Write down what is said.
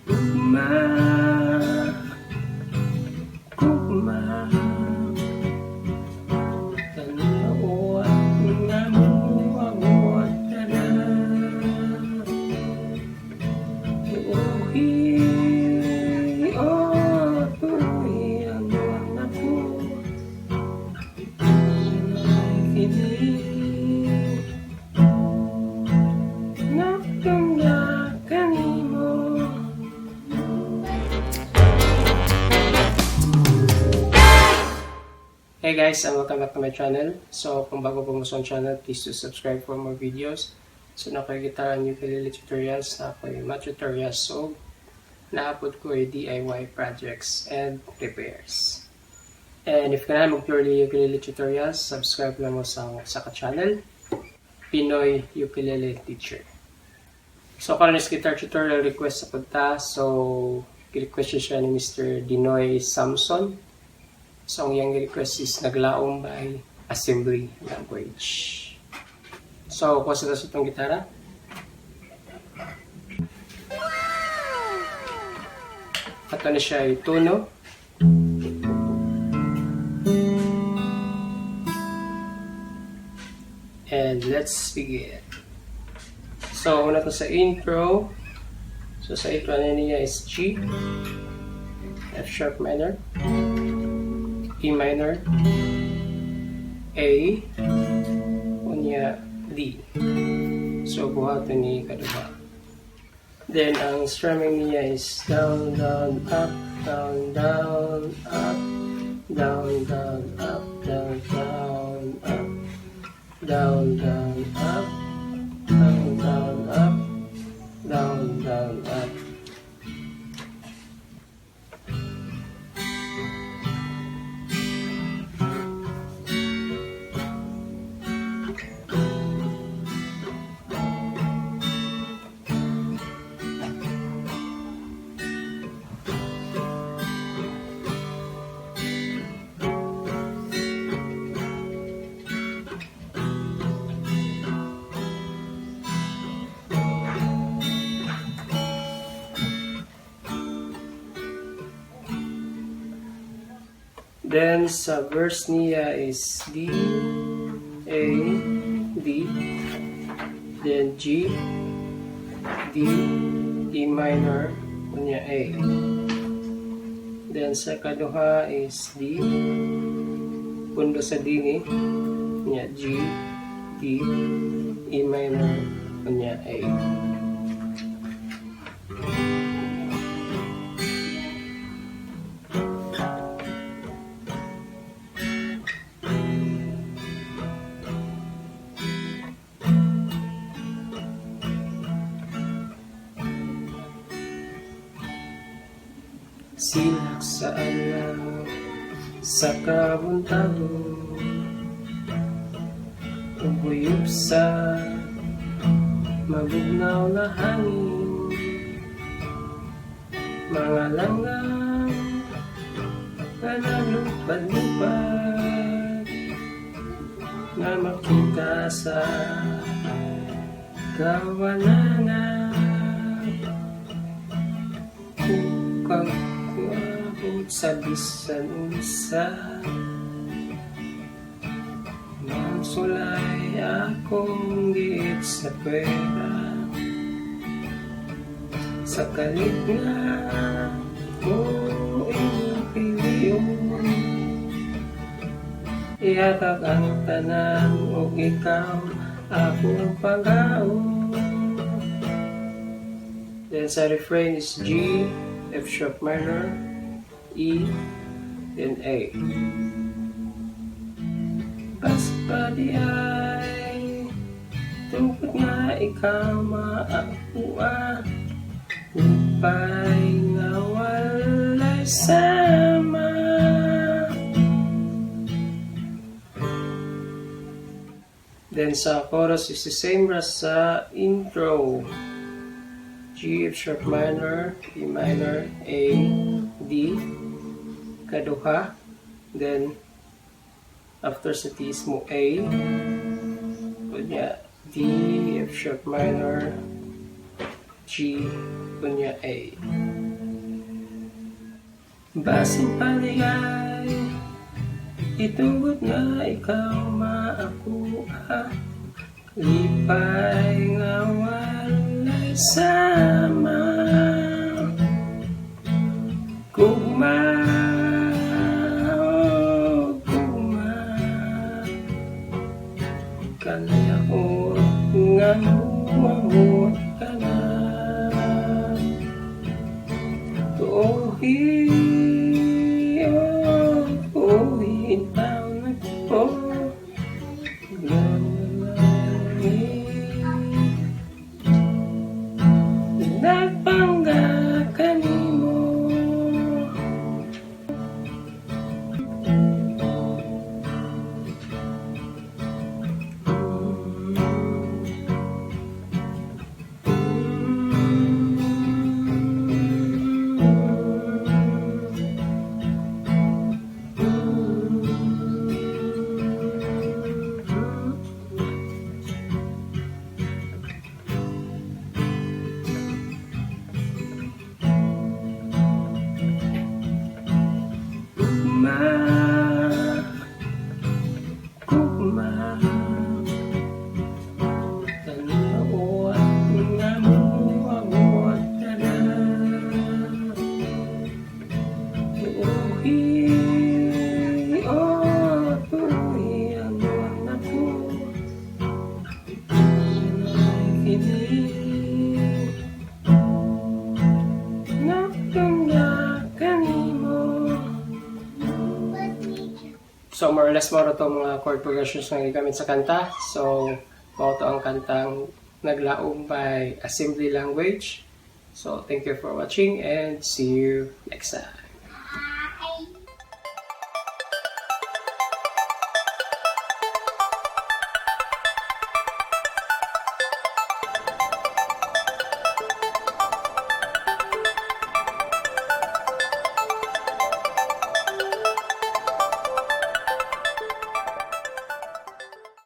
Gugma, gugma, tanawa nga mo awat ka na. Tuhi, oh, tuhi ang mga po. Sina'y kinig, nakangga kanimo. Hey guys, and welcome back to my channel. So, kung bago po mo sa channel, please do subscribe for more videos. So, na ako yung guitar and ukulele tutorials, na ako yung math tutorials. So, na-upload ko yung DIY projects and repairs. And if ka na mag-purely ukulele tutorials, subscribe lang mo sa channel, Pinoy Ukulele Teacher. So, karon is guitar tutorial request sa punta. So, request siya ni Mr. Dinoy Samson. So, ang iyang request is Naglaom by Assembly Language. So, kuha sa itong gitara. At ano siya ay tono. And let's begin. So, una to sa intro. So, sa intro niya is G, F sharp minor, E minor, A, unya D. So, buhaton ni kaduha. Then, ang strumming niya is down, down, up, down, down, up, down, down, up, down, down, up, down, down, up, down, down, up, down, down, up. Then, sa verse niya is D, A, D, then G, D, E minor, kunya A. Then, sa kaduha is D, pundo sa D ni, kunya G, D, E minor, kunya A. Silak sa alaw, sa kabuntago, ubuyog sa mabugnaw na hangin, mga langang na nalupad-lupad, na makita sa kawalangan, kukang sa bisan unsa magsulay akong giit sa pera sa kalit nga mo inyong piliyon ihatag ang tanan o ikaw akong pag-aon. Then sa refrain is G, F sharp minor, E, then A. Basta di ay tungkot nga ikaw maakuha, upay nga walay sama. Then sa chorus is the same as sa intro. G, F sharp minor, E minor, A, D, kaduha, then after sa T is mo A, kunya D, F sharp minor, G, kunya A. Basin paligay, itugot nga ikaw maakuha. Lipay nga walay sama. Kugma, oh, kugma, kanaya ko nga mamot ka na. Tuohi, oh, tuohi, itaw na ko. Nagpangga kanimo. Kugma, tanawa nga muwawat ka na. Tuohi, oh, tuohi ang mga po. Nakikinig, nakangga kanimo. So more or less mo ito mga chord progressions na gigamit sa kanta. So mao to ang kantang Naglaom by Assembly Language. So thank you for watching and see you next time.